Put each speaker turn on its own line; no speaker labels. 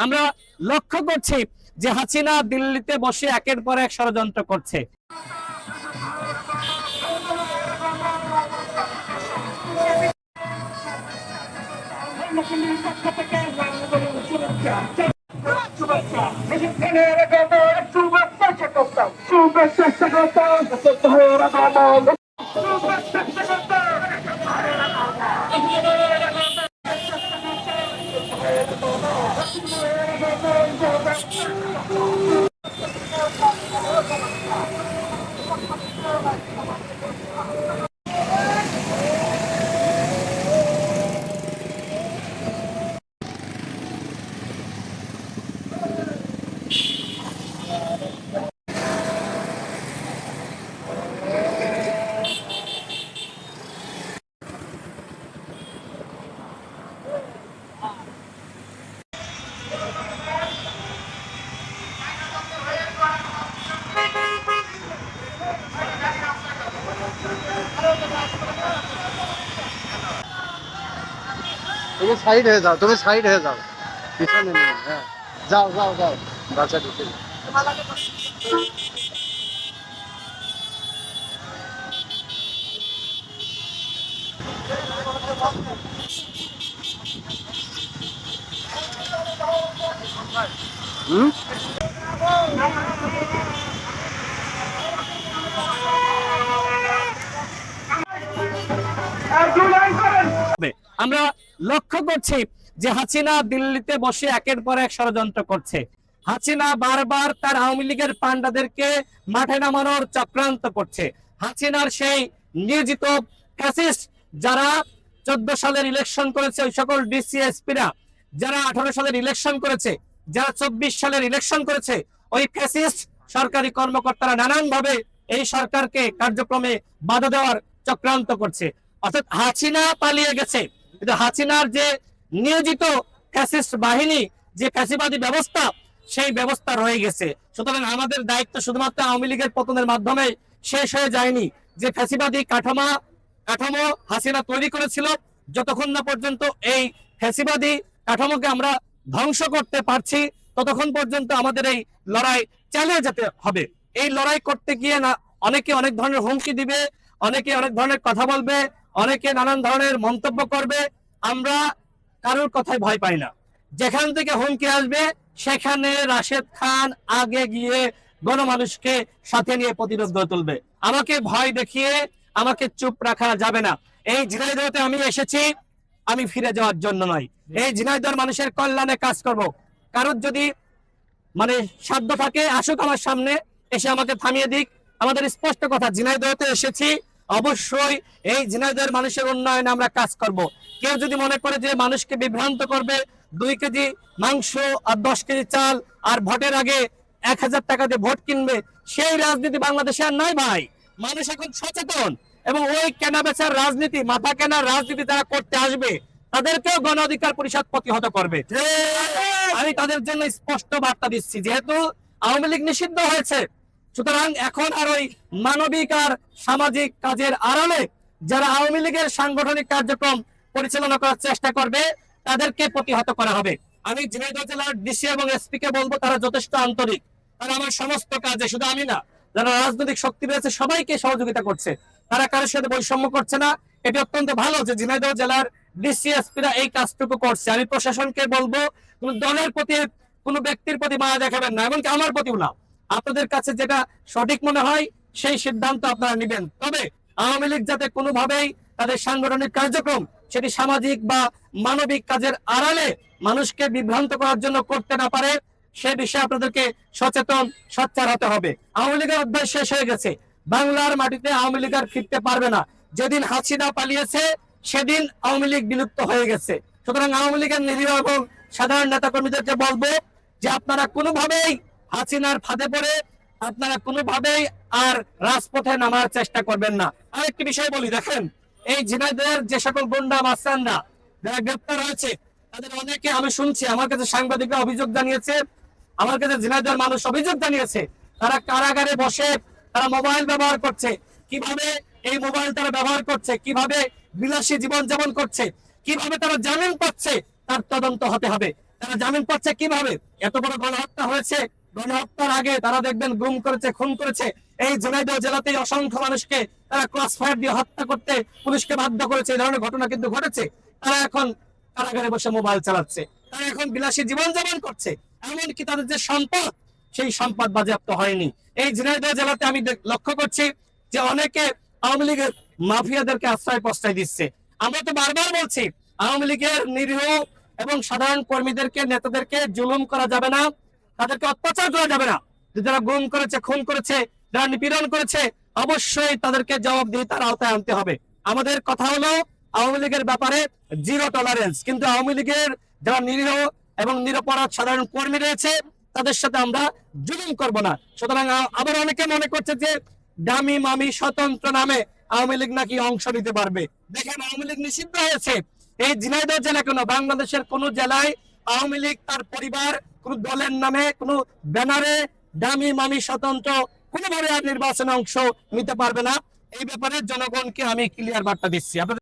আমরা লক্ষ্য করছি যে হাসিনা দিল্লিতে বসে একের পর এক ষড়যন্ত্র করছে।
তুমি সাইড হয়ে যাও, তুমি সাইড হয়ে যাও, পিছনে নেই। হ্যাঁ, যাও যাও যাও, বাচ্চা ঢুকে হুম।
আমরা লক্ষ্য করছি যে হাসিনা দিল্লিতে বসে একের পর এক ষড়যন্ত্র করছে। হাসিনা বারবার তার আওয়ামী লীগের পান্ডাদেরকে মাঠে নামানোর চক্রান্ত করছে। হাসিনার সেই নিয়োজিত ফ্যাসিস্ট যারা 14 সালের ইলেকশন করেছে, ওই সকল ডিসিএসপিরা যারা 18 সালের ইলেকশন করেছে, যারা 24 সালের ইলেকশন করেছে, ওই ফ্যাসিস্ট সরকারি কর্মকর্তারা নানান ভাবে এই সরকারকে কার্যক্রমে বাধা দেওয়ার চক্রান্ত করছে। অর্থাৎ হাসিনা পালিয়ে গেছে, কিন্তু হাসিনার যে নিয়োজিত ফ্যাসিস্ট বাহিনী, যে ফ্যাসিবাদী ব্যবস্থা, সেই ব্যবস্থা রয়ে গেছে। সুতরাং আমাদের দায়িত্ব শুধুমাত্র আওয়ামী লীগের পতনের মাধ্যমে শেষ হয়ে যায়নি। যে ফ্যাসিবাদী কাঠামো হাসিনা তৈরি করেছিল, যতক্ষণ না পর্যন্ত এই ফ্যাসিবাদী কাঠামোকে আমরা ধ্বংস করতে পারছি, ততক্ষণ পর্যন্ত আমাদের এই লড়াই চালিয়ে যেতে হবে। এই লড়াই করতে গিয়ে না অনেকে অনেক ধরনের হুমকি দিবে, অনেকে অনেক ধরনের কথা বলবে, অনেকে নানান ধরনের মন্তব্য করবে। আমরা কারোর কথায় ভয় পাই না। যেখান থেকে হুমকি আসবে সেখানে রাশেদ খান আগে গিয়ে গণমানুষকে সাথে নিয়ে প্রতিরোধ গড়ে তুলবে। আমাকে ভয় দেখিয়ে আমাকে চুপ রাখা যাবে না। এই ঝিনাইদহতে আমি এসেছি, আমি ফিরে যাওয়ার জন্য নয়। এই ঝিনাইদহের মানুষের কল্যাণে কাজ করব। কারোর যদি সাধ্য থাকে আসুক আমার সামনে, এসে আমাকে থামিয়ে দিক। আমাদের স্পষ্ট কথা, ঝিনাইদহতে এসেছি, অবশ্যই এই ঝিনাইদহের মানুষের উন্নয়নে আমরা কাজ করব। কেউ যদি মনে করে যে মানুষকে বিভ্রান্ত করবে, 2 কেজি মাংস আর 10 কেজি চাল আর ভোটের আগে 1000 টাকা দিয়ে ভোট কিনবে, সেই রাজনীতি বাংলাদেশে আর নাই ভাই। মানুষ এখন সচেতন, এবং ওই কেনা বেচার রাজনীতি, মাথা কেনার রাজনীতি যারা করতে আসবে, তাদেরকেও গণ অধিকার পরিষদ প্রতিহত করবে। আমি তাদের জন্য স্পষ্ট বার্তা দিচ্ছি, যেহেতু আওয়ামী লীগ নিষিদ্ধ হয়েছে, সুতরাং এখন আর ওই মানবিক আর সামাজিক কাজের আড়ালে যারা আওয়ামী লীগের সাংগঠনিক কার্যক্রম পরিচালনা করার চেষ্টা করবে, তাদেরকে প্রতিহত করা হবে। আমি ঝিনাইদহ জেলার ডিসি এবং এসপি কে বলবো, তারা যথেষ্ট আন্তরিক। তারা আমার সমস্ত কাজে, শুধু আমি না, যারা রাজনৈতিক শক্তি রয়েছে সবাইকে সহযোগিতা করছে। তারা কারোর সাথে বৈষম্য করছে না। এটি অত্যন্ত ভালো যে ঝিনাইদহ জেলার ডিসি এসপিরা এই কাজটুকু করছে। আমি প্রশাসনকে বলবো, কোন দলের প্রতি, কোন ব্যক্তির প্রতি মায়া দেখাবেন না, এমনকি আমার প্রতিও না। আপনাদের কাছে যেটা সঠিক মনে হয় সেই সিদ্ধান্ত আপনারা নেবেন। তবে আওয়ামী লীগ যাতে কোনোভাবেই তাদের সাংগঠনিক কার্যক্রম সেটি সামাজিক বা মানবিক কাজের আড়ালে মানুষকে বিভ্রান্ত করার জন্য করতে না পারে, সে বিষয়ে আপনাদেরকে সচেতন সোচ্চার হতে হবে। আওয়ামী লীগের অধ্যায় শেষ হয়ে গেছে। বাংলার মাটিতে আওয়ামী লীগ আর ফিরতে পারবে না। যেদিন হাসিনা পালিয়েছে সেদিন আওয়ামী লীগ বিলুপ্ত হয়ে গেছে। সুতরাং আওয়ামী লীগের নিরীহ এবং সাধারণ নেতা কর্মীদেরকে বলবো যে আপনারা কোনোভাবেই হাসিনার ফাঁদে পড়ে আপনারা কোনোভাবেই আর রাজপথে নামার চেষ্টা করবেন না। আরেকটি বিষয় বলি, দেখেন, এই ঝিনাইদহের যে সকল গুন্ডা মাস্তানরা যারা গ্রেপ্তার হয়েছে, তাদের অনেকে আমি শুনছি, আমার কাছে সাংবাদিকরা অভিযোগ জানিয়েছে, আমার কাছে ঝিনাইদহের মানুষ অভিযোগ জানিয়েছে, তারা কারাগারে বসে তারা মোবাইল ব্যবহার করছে। কিভাবে এই মোবাইল তারা ব্যবহার করছে, কিভাবে বিলাসী জীবন যাপন করছে, কিভাবে তারা জামিন পাচ্ছে, তার তদন্ত হতে হবে। তারা জামিন পাচ্ছে কিভাবে? এত বড় গণহত্যা হয়েছে, গণহত্যার আগে তারা দেখবেন গুম করেছে, খুন করেছে। এই ঝিনাইদহ জেলাতেই অসংখ্য মানুষকে তারা ক্রস ফায়ার দিয়ে হত্যা করতে পুলিশকে বাধ্য করেছে। এই ধরনের ঘটনা কিন্তু ঘটেছে। তারা এখন কারাগারে বসে মোবাইল চালাচ্ছে, তারা এখন বিলাসী জীবনযাপন করছে। এমনকি তাদের যে সম্পদ, সেই সম্পদ বাজেয়াপ্ত হয়নি। এই ঝিনাইদহ জেলাতে আমি লক্ষ্য করছি যে অনেকে আওয়ামী লীগের মাফিয়াদেরকে আশ্রয় প্রশ্রয় দিচ্ছে। আমরা তো বারবার বলছি আওয়ামী লীগের নিরীহ এবং সাধারণ কর্মীদেরকে, নেতাদেরকে জুলুম করা যাবে না, তাদেরকে অত্যাচার করা যাবে না। যারা গুম করেছে, খুন করেছে, যারা নিপীড়ন করেছে, অবশ্যই তাদেরকে জবাবদিহিতার আওতায় আনতে হবে। আমাদের কথা হলো আওয়ামী লীগের ব্যাপারে জিরো টলারেন্স, কিন্তু আওয়ামী লীগের যারা নিরীহ এবং নিরপরাধ সাধারণ কর্মী রয়েছে তাদের সাথে আমরা জুলুম করব না। সুতরাং আবার অনেকে মনে করছে যে দামি মামি স্বতন্ত্র নামে আওয়ামী লীগ নাকি অংশ নিতে পারবে। দেখেন, আওয়ামী লীগ নিষিদ্ধ হয়েছে। এই ঝিনাইদহ জেলা কেন, বাংলাদেশের কোন জেলায় আওয়ামী লীগ তার পরিবার কোন দলের নামে কোন ব্যানারে দামি মামি স্বতন্ত্র কোনোভাবে আর নির্বাচনে অংশ নিতে পারবে না। এই ব্যাপারে জনগণকে আমি ক্লিয়ার বার্তা দিচ্ছি।